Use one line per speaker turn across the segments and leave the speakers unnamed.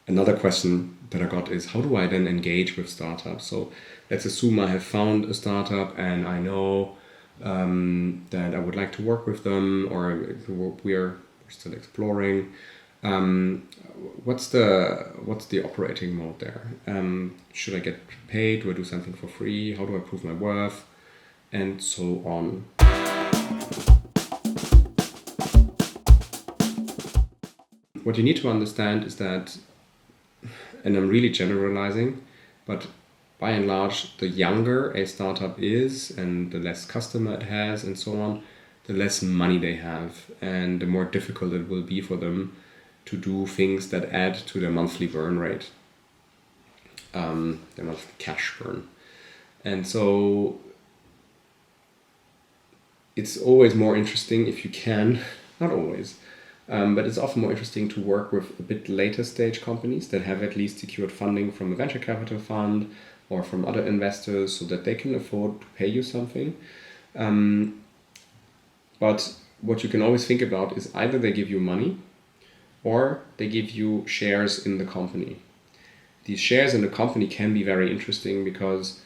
Another question that I got is, how do I then engage with startups? So let's assume I have found a startup and I know that I would like to work with them, or we're still exploring. What's the operating mode there? Should I get paid? Do I do something for free? How do I prove my worth? And so on. What you need to understand is that, and I'm really generalizing, but by and large, the younger a startup is and the less customer it has and so on, the less money they have and the more difficult it will be for them to do things that add to their monthly burn rate, their monthly cash burn. And so it's always more interesting if you can, not always, but it's often more interesting to work with a bit later stage companies that have at least secured funding from a venture capital fund or from other investors so that they can afford to pay you something. But what you can always think about is either they give you money or they give you shares in the company. These shares in the company can be very interesting because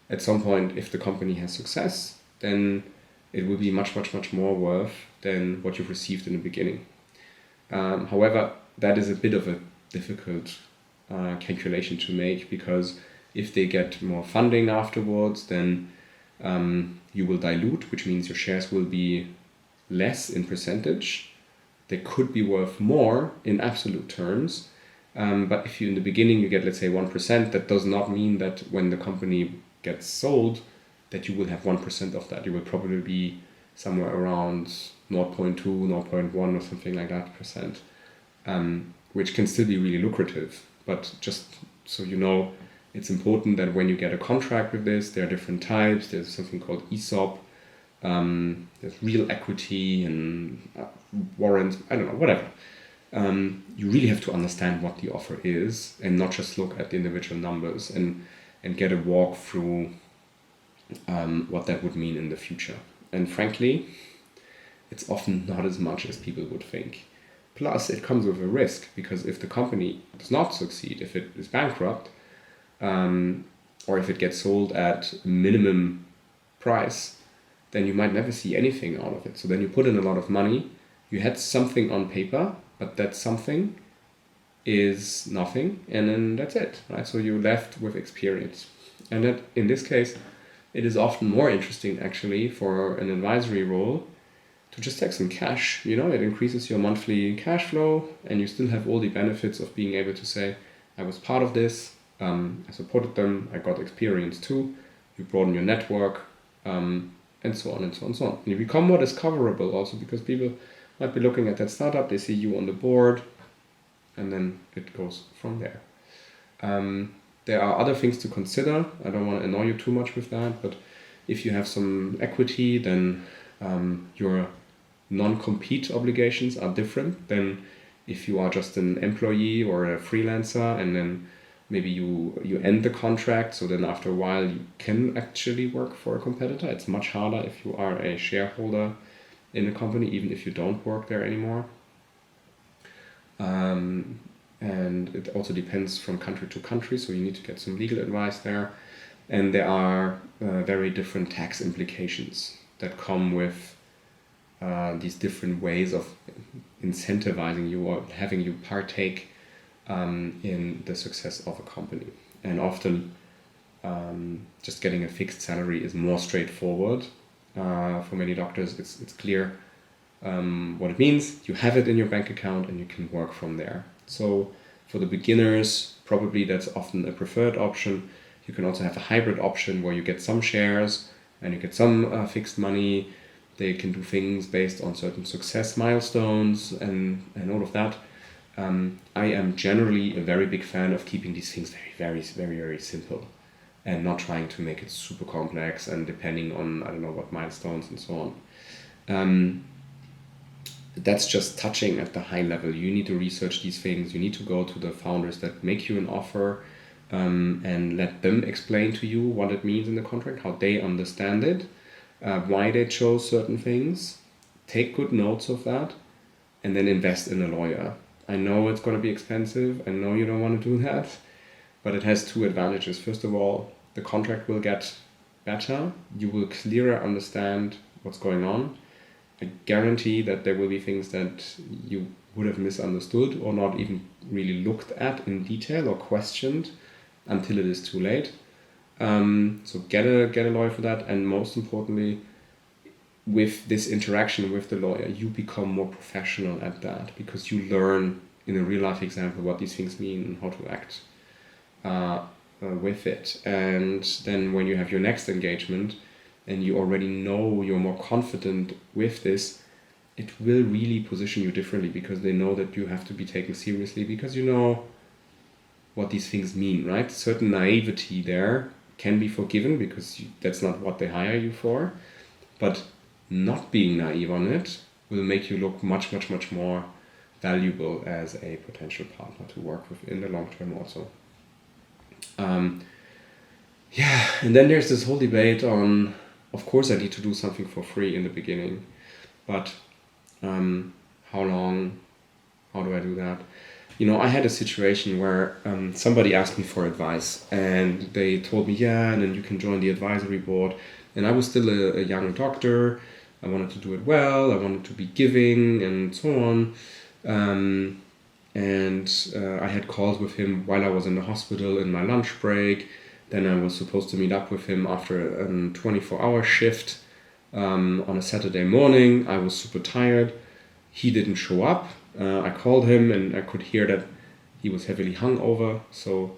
at some point, if the company has success, then it will be much, much, much more worth than what you've received in the beginning. However, that is a bit of a difficult calculation to make, because if they get more funding afterwards, then you will dilute, which means your shares will be less in percentage. They could be worth more in absolute terms. But if you, in the beginning, you get, let's say, 1%, that does not mean that when the company gets sold, that you will have 1% of that. You will probably be somewhere around 0.2, 0.1 or something like that percent, which can still be really lucrative. But just so you know, it's important that when you get a contract with this, there are different types. There's something called ESOP. There's real equity and warrants, I don't know, whatever. You really have to understand what the offer is and not just look at the individual numbers and get a walk through what that would mean in the future. And frankly, it's often not as much as people would think. Plus, it comes with a risk, because if the company does not succeed, if it is bankrupt, or if it gets sold at a minimum price, then you might never see anything out of it. So then you put in a lot of money, you had something on paper, but that something is nothing, and then that's it, right? So you're left with experience. And that, in this case, it is often more interesting actually for an advisory role to just take some cash. It increases your monthly cash flow, and you still have all the benefits of being able to say, I was part of this, I supported them, I got experience too, you broaden your network, and so on and so on and so on. And you become more discoverable also, because people might be looking at that startup, they see you on the board, and then it goes from there. There are other things to consider. I don't want to annoy you too much with that, but if you have some equity, then your non-compete obligations are different than if you are just an employee or a freelancer, and then maybe you end the contract, so then after a while you can actually work for a competitor. It's much harder if you are a shareholder in a company, even if you don't work there anymore. And it also depends from country to country, so you need to get some legal advice there. And there are very different tax implications that come with these different ways of incentivizing you or having you partake in the success of a company. And often just getting a fixed salary is more straightforward. For many doctors, it's clear what it means. You have it in your bank account and you can work from there. So for the beginners, probably that's often a preferred option. You can also have a hybrid option where you get some shares and you get some fixed money. They can do things based on certain success milestones and all of that. I am generally a very big fan of keeping these things very, very, very simple and not trying to make it super complex and depending on, I don't know, what milestones and so on. That's just touching at the high level. You need to research these things. You need to go to the founders that make you an offer and let them explain to you what it means in the contract, how they understand it, why they chose certain things. Take good notes of that, and then invest in a lawyer. I know it's going to be expensive. I know you don't want to do that, but it has two advantages. First of all, the contract will get better. You will clearer understand what's going on. I guarantee that there will be things that you would have misunderstood or not even really looked at in detail or questioned until it is too late. So get a lawyer for that, and most importantly, with this interaction with the lawyer, you become more professional at that because you learn in a real life example what these things mean and how to act with it. And then when you have your next engagement and you already know you're more confident with this, it will really position you differently because they know that you have to be taken seriously because you know what these things mean, right? Certain naivety there can be forgiven because that's not what they hire you for, but not being naive on it will make you look much, much, much more valuable as a potential partner to work with in the long term also. And then there's this whole debate on, of course I need to do something for free in the beginning, but how long, how do I do that? I had a situation where somebody asked me for advice and they told me, and then you can join the advisory board. And I was still a young doctor. I wanted to do it well. I wanted to be giving and so on. I had calls with him while I was in the hospital in my lunch break. Then I was supposed to meet up with him after a 24-hour shift on a Saturday morning. I was super tired. He didn't show up. I called him and I could hear that he was heavily hungover. So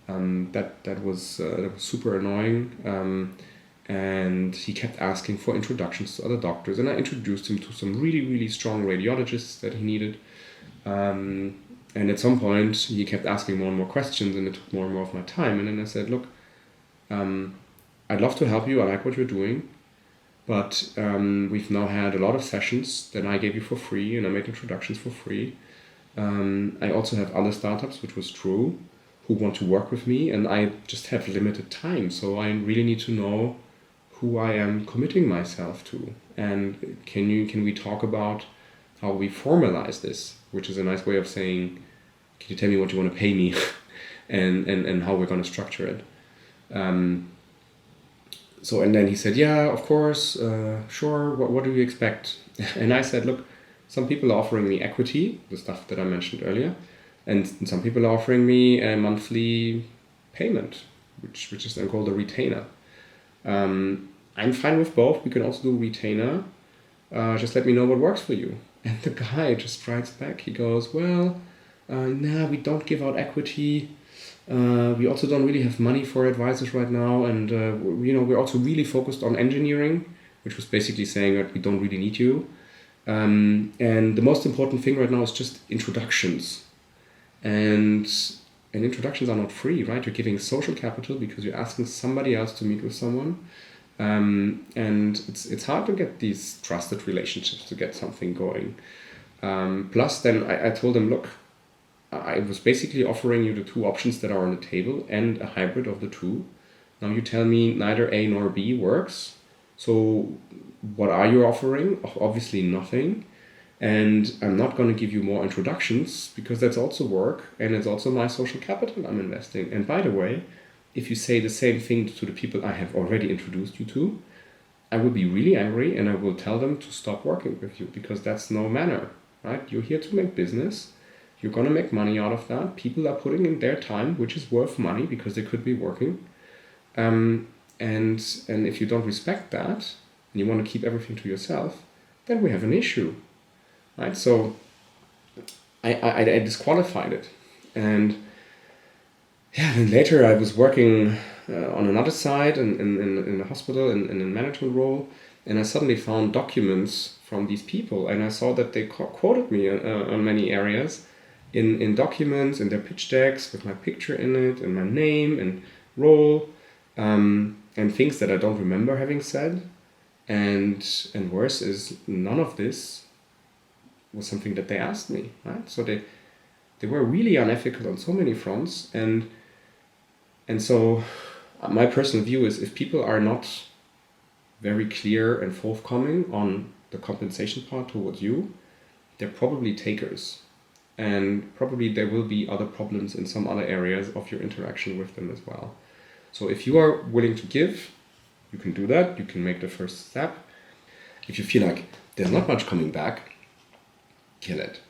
that was super annoying. And he kept asking for introductions to other doctors, and I introduced him to some really, really strong radiologists that he needed. And at some point, he kept asking more and more questions, and it took more and more of my time. And then I said, look, I'd love to help you. I like what you're doing. But we've now had a lot of sessions that I gave you for free, and I made introductions for free. I also have other startups, which was true, who want to work with me, and I just have limited time. So I really need to know who I am committing myself to. And can we talk about how we formalize this, which is a nice way of saying, can you tell me what you want to pay me and how we're going to structure it? And then he said, yeah, of course, sure, what do you expect? And I said, look, some people are offering me equity, the stuff that I mentioned earlier, and some people are offering me a monthly payment, which is then called a retainer. I'm fine with both. We can also do retainer. Just let me know what works for you. And the guy just writes back. He goes, well, we don't give out equity. We also don't really have money for advisors right now. And, we're also really focused on engineering, which was basically saying that we don't really need you. And the most important thing right now is just introductions. And introductions are not free, right? You're giving social capital because you're asking somebody else to meet with someone. And it's hard to get these trusted relationships to get something going. Plus, then I told him, look, I was basically offering you the two options that are on the table and a hybrid of the two. Now you tell me neither A nor B works. So what are you offering? Obviously nothing. And I'm not going to give you more introductions because that's also work and it's also my social capital I'm investing. And by the way, if you say the same thing to the people I have already introduced you to, I will be really angry and I will tell them to stop working with you because that's no manner, right? You're here to make business. You're going to make money out of that. People are putting in their time, which is worth money because they could be working. And if you don't respect that and you want to keep everything to yourself, then we have an issue, right? So I disqualified it. And then later I was working on another side in the hospital in a management role, and I suddenly found documents from these people, and I saw that they quoted me on many areas in documents, in their pitch decks with my picture in it and my name and role, and things that I don't remember having said. And worse is none of this was something that they asked me, right? So they were really unethical on so many fronts, and so my personal view is if people are not very clear and forthcoming on the compensation part towards you, they're probably takers. and probably there will be other problems in some other areas of your interaction with them as well. So if you are willing to give, you can do that. You can make the first step. If you feel like there's not much coming back, kill it.